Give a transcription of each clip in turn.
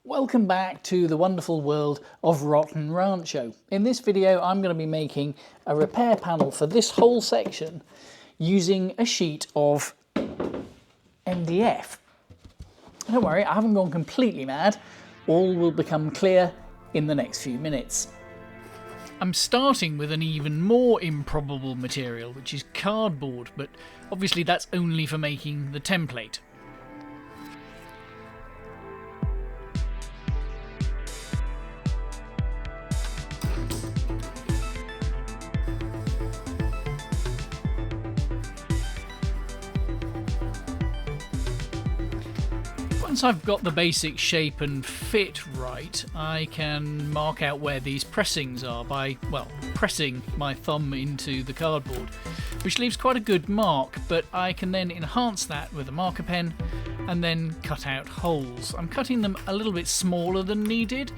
Welcome back to the wonderful world of Rotten Rancho. In this video I'm going to be making a repair panel for this whole section using a sheet of MDF. Don't worry, I haven't gone completely mad. All will become clear in the next few minutes. I'm starting with an even more improbable material, which is cardboard, but obviously that's only for making the template. Once I've got the basic shape and fit right, I can mark out where these pressings are by, well, pressing my thumb into the cardboard, which leaves quite a good mark, but I can then enhance that with a marker pen and then cut out holes. I'm cutting them a little bit smaller than needed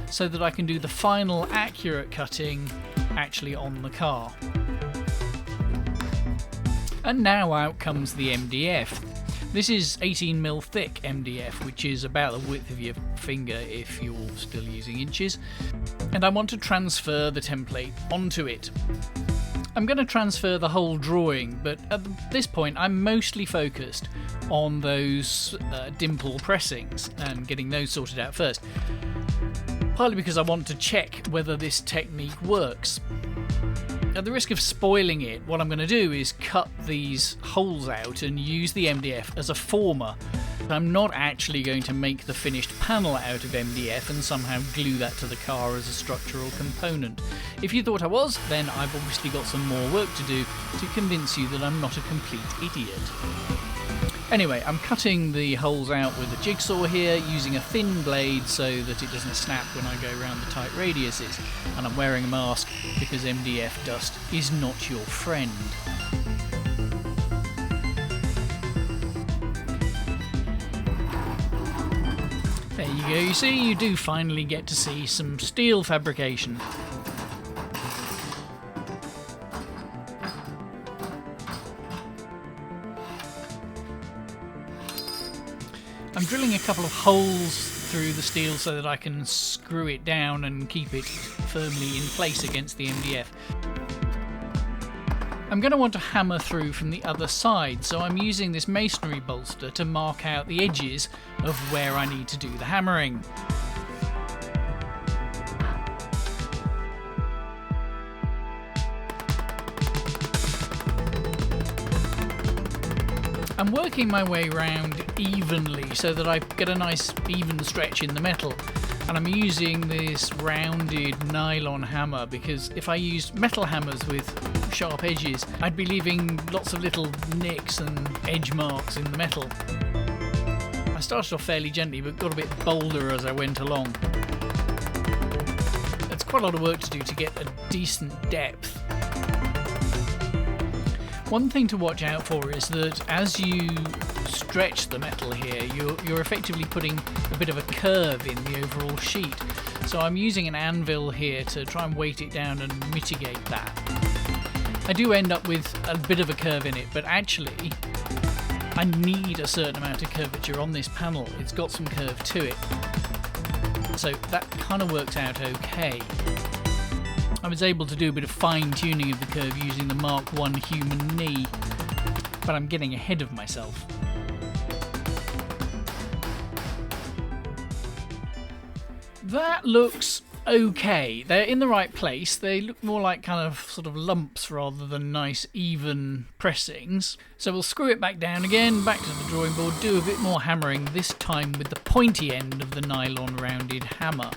so that I can do the final accurate cutting actually on the car. And now out comes the MDF. This is 18mm thick MDF, which is about the width of your finger if you're still using inches, and I want to transfer the template onto it. I'm going to transfer the whole drawing, but at this point I'm mostly focused on those dimple pressings and getting those sorted out first, partly because I want to check whether this technique works. At the risk of spoiling it, what I'm going to do is cut these holes out and use the MDF as a former. I'm not actually going to make the finished panel out of MDF and somehow glue that to the car as a structural component. If you thought I was, then I've obviously got some more work to do to convince you that I'm not a complete idiot. Anyway, I'm cutting the holes out with a jigsaw here, using a thin blade so that it doesn't snap when I go around the tight radiuses. And I'm wearing a mask because MDF dust is not your friend. There you go, you see, you do finally get to see some steel fabrication. I'm drilling a couple of holes through the steel so that I can screw it down and keep it firmly in place against the MDF. I'm going to want to hammer through from the other side, so I'm using this masonry bolster to mark out the edges of where I need to do the hammering. I'm working my way round evenly so that I get a nice even stretch in the metal, and I'm using this rounded nylon hammer because if I used metal hammers with sharp edges I'd be leaving lots of little nicks and edge marks in the metal. I started off fairly gently but got a bit bolder as I went along. It's quite a lot of work to do to get a decent depth. One thing to watch out for is that as you stretch the metal here, you're effectively putting a bit of a curve in the overall sheet. So I'm using an anvil here to try and weight it down and mitigate that. I do end up with a bit of a curve in it, but actually I need a certain amount of curvature on this panel. It's got some curve to it. So that kind of works out okay. I was able to do a bit of fine-tuning of the curve using the Mark I human knee, but I'm getting ahead of myself. That looks okay. They're in the right place. They look more like kind of sort of lumps rather than nice even pressings. So we'll screw it back down again, back to the drawing board, do a bit more hammering, this time with the pointy end of the nylon rounded hammer.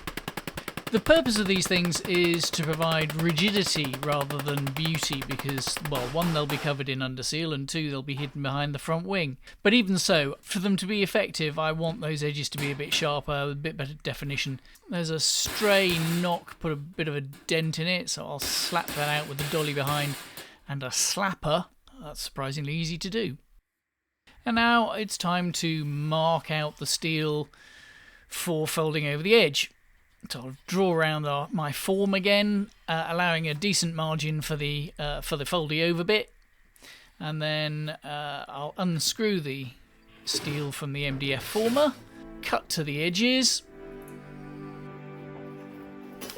The purpose of these things is to provide rigidity rather than beauty because, well, one, they'll be covered in underseal, and two, they'll be hidden behind the front wing. But even so, for them to be effective, I want those edges to be a bit sharper, a bit better definition. There's a stray knock, put a bit of a dent in it, so I'll slap that out with the dolly behind, and a slapper. That's surprisingly easy to do. And now it's time to mark out the steel for folding over the edge. So I'll draw around my form again, allowing a decent margin for the foldy over bit, and then I'll unscrew the steel from the MDF former, cut to the edges,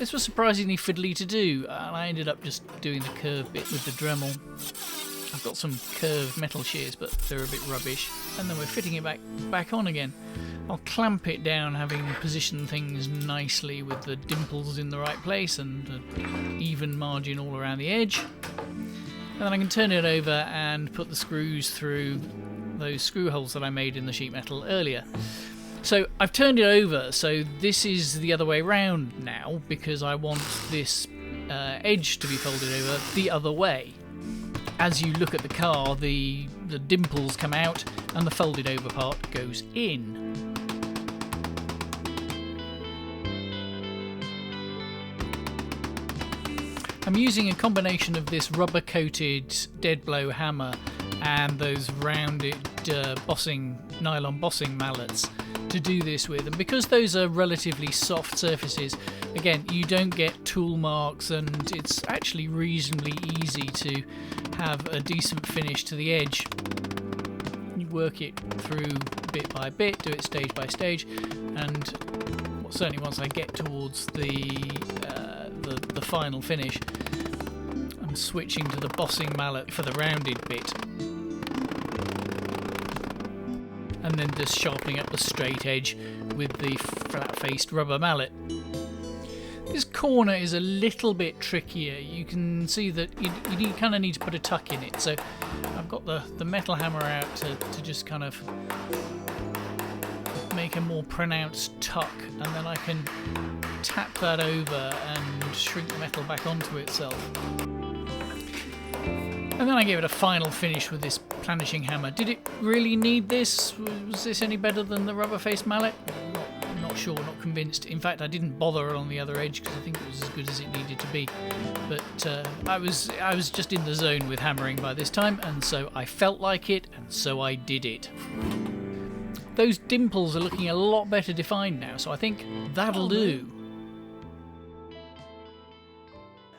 This was surprisingly fiddly to do, and I ended up just doing the curved bit with the Dremel. I've got some curved metal shears, but they're a bit rubbish. And then we're fitting it back on again. I'll clamp it down, having positioned things nicely with the dimples in the right place and an even margin all around the edge. And then I can turn it over and put the screws through those screw holes that I made in the sheet metal earlier. So I've turned it over, so this is the other way round now, because I want this edge to be folded over the other way. As you look at the car, the dimples come out and the folded over part goes in. I'm using a combination of this rubber coated dead blow hammer and those rounded nylon bossing mallets to do this with, and because those are relatively soft surfaces, again, you don't get tool marks, and it's actually reasonably easy to have a decent finish to the edge. You work it through bit by bit, do it stage by stage, and certainly once I get towards the final finish, I'm switching to the bossing mallet for the rounded bit, and then just sharpening up the straight edge with the flat-faced rubber mallet. This corner is a little bit trickier. You can see that you kind of need to put a tuck in it, so I've got the metal hammer out to just kind of make a more pronounced tuck, and then I can tap that over and shrink the metal back onto itself. And then I gave it a final finish with this planishing hammer. Did it really need this? Was this any better than the rubber face mallet? Not sure, not convinced. In fact, I didn't bother along the other edge because I think it was as good as it needed to be. But I was just in the zone with hammering by this time, and so I felt like it, and so I did it. Those dimples are looking a lot better defined now, so I think that'll do.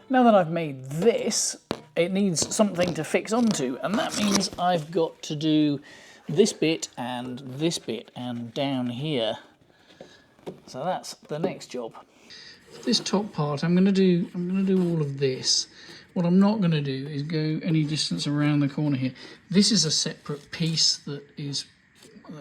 Now that I've made this, it needs something to fix onto, and that means I've got to do this bit and down here. So that's the next job. This top part, I'm going to do all of this. What I'm not going to do is go any distance around the corner here. This is a separate piece that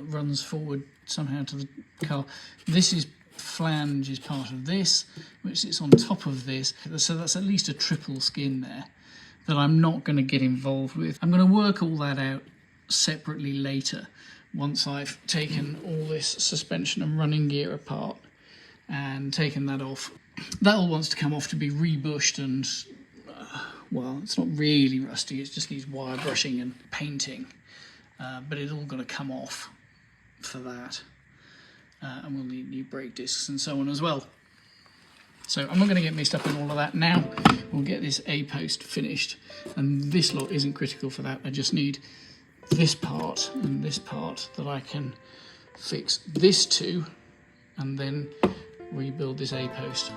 runs forward somehow to the car. This flange is part of this, which sits on top of this. So that's at least a triple skin there that I'm not going to get involved with. I'm going to work all that out separately later, once I've taken all this suspension and running gear apart and taken that off. That all wants to come off to be rebushed and, well, it's not really rusty, it just needs wire brushing and painting. But it's all got to come off for that. And we'll need new brake discs and so on as well. So I'm not going to get mixed up in all of that now. We'll get this A-post finished. And this lot isn't critical for that. I just need this part and this part that I can fix this to and then rebuild this A-post.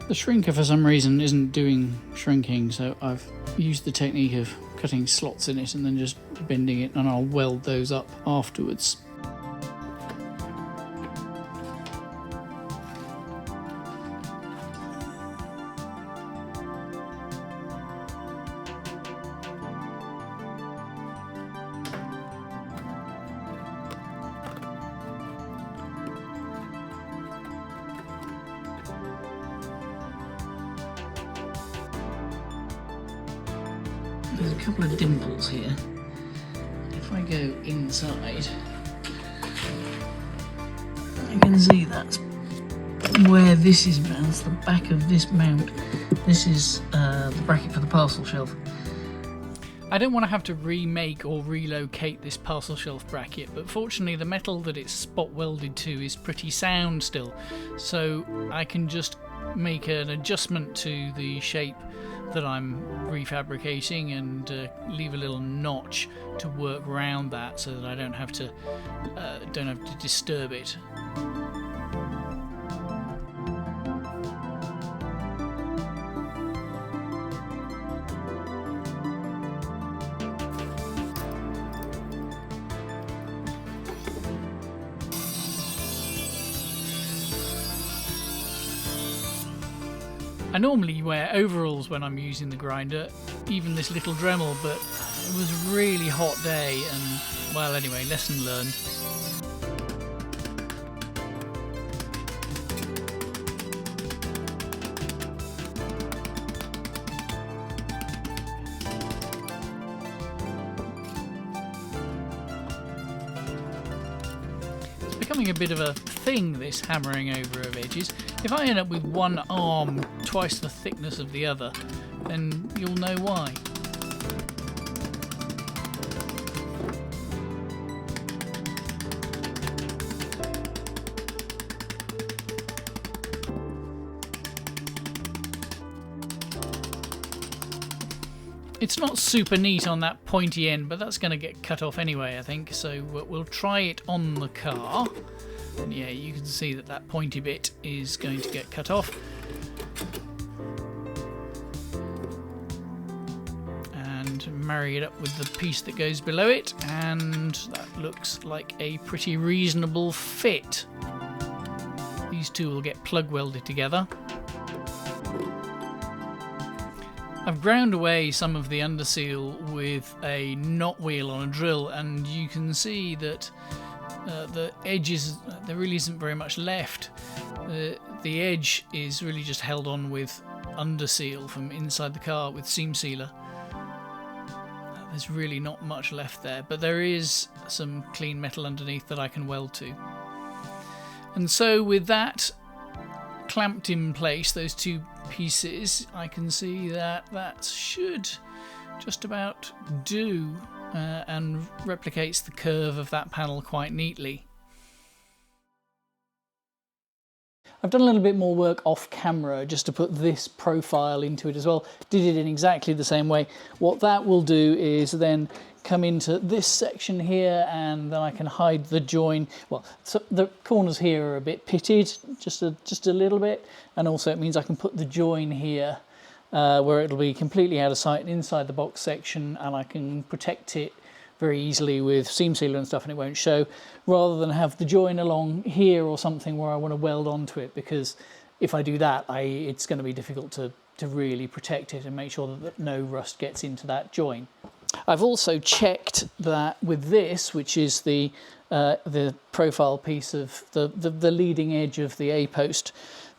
The shrinker for some reason isn't doing shrinking, so I've used the technique of cutting slots in it and then just bending it, and I'll weld those up afterwards. there's a couple of dimples here. If I go inside, you can see that's where this is mounted, the back of this mount. This is the bracket for the parcel shelf. I don't want to have to remake or relocate this parcel shelf bracket, but fortunately the metal that it's spot welded to is pretty sound still, so I can just make an adjustment to the shape that I'm refabricating and leave a little notch to work around that so that I don't have to disturb it. I normally wear overalls when I'm using the grinder, even this little Dremel, but it was a really hot day and, well, anyway, lesson learned. It's becoming a bit of a thing, this hammering over of edges. If I end up with one arm twice the thickness of the other, then you'll know why. It's not super neat on that pointy end, but that's going to get cut off anyway, I think, so we'll try it on the car. And yeah, you can see that that pointy bit is going to get cut off. And marry it up with the piece that goes below it, and that looks like a pretty reasonable fit. These two will get plug welded together. I've ground away some of the underseal with a knot wheel on a drill, and you can see that the edges, there really isn't very much left. The edge is really just held on with underseal from inside the car with seam sealer. There's really not much left there, but there is some clean metal underneath that I can weld to. And so with that clamped in place, those two pieces, I can see that that should just about do and replicates the curve of that panel quite neatly. I've done a little bit more work off camera just to put this profile into it as well. Did it in exactly the same way. What that will do is then come into this section here, and then I can hide the join. Well, so the corners here are a bit pitted, just a little bit, and also it means I can put the join here where it'll be completely out of sight inside the box section, and I can protect it very easily with seam sealer and stuff, and it won't show, rather than have the join along here or something where I want to weld onto it, because if I do that, it's going to be difficult to really protect it and make sure that no rust gets into that join. I've also checked that with this, which is the profile piece of the leading edge of the A-post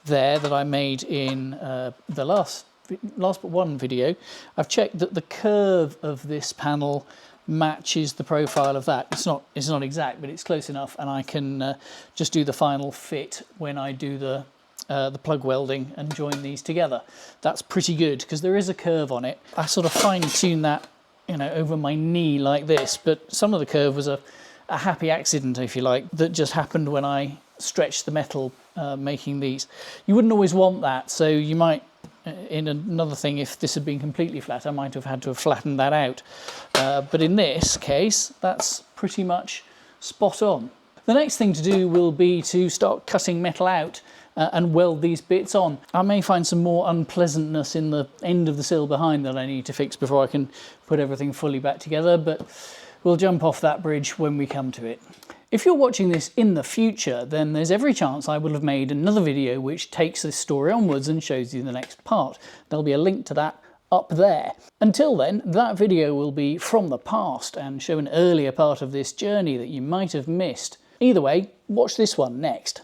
there that I made in the last but one video, I've checked that the curve of this panel matches the profile of that. It's not exact, but it's close enough, and I can just do the final fit when I do the plug welding and join these together. That's pretty good because there is a curve on it. I sort of fine-tune that, over my knee like this, but some of the curve was a happy accident, if you like, that just happened when I stretched the metal making these. You wouldn't always want that, so you might, in another thing, if this had been completely flat, I might have had to have flattened that out. But in this case, that's pretty much spot on. The next thing to do will be to start cutting metal out and weld these bits on. I may find some more unpleasantness in the end of the sill behind that I need to fix before I can put everything fully back together, but we'll jump off that bridge when we come to it. If you're watching this in the future, then there's every chance I will have made another video which takes this story onwards and shows you the next part. There'll be a link to that up there. Until then, that video will be from the past and show an earlier part of this journey that you might have missed. Either way, watch this one next.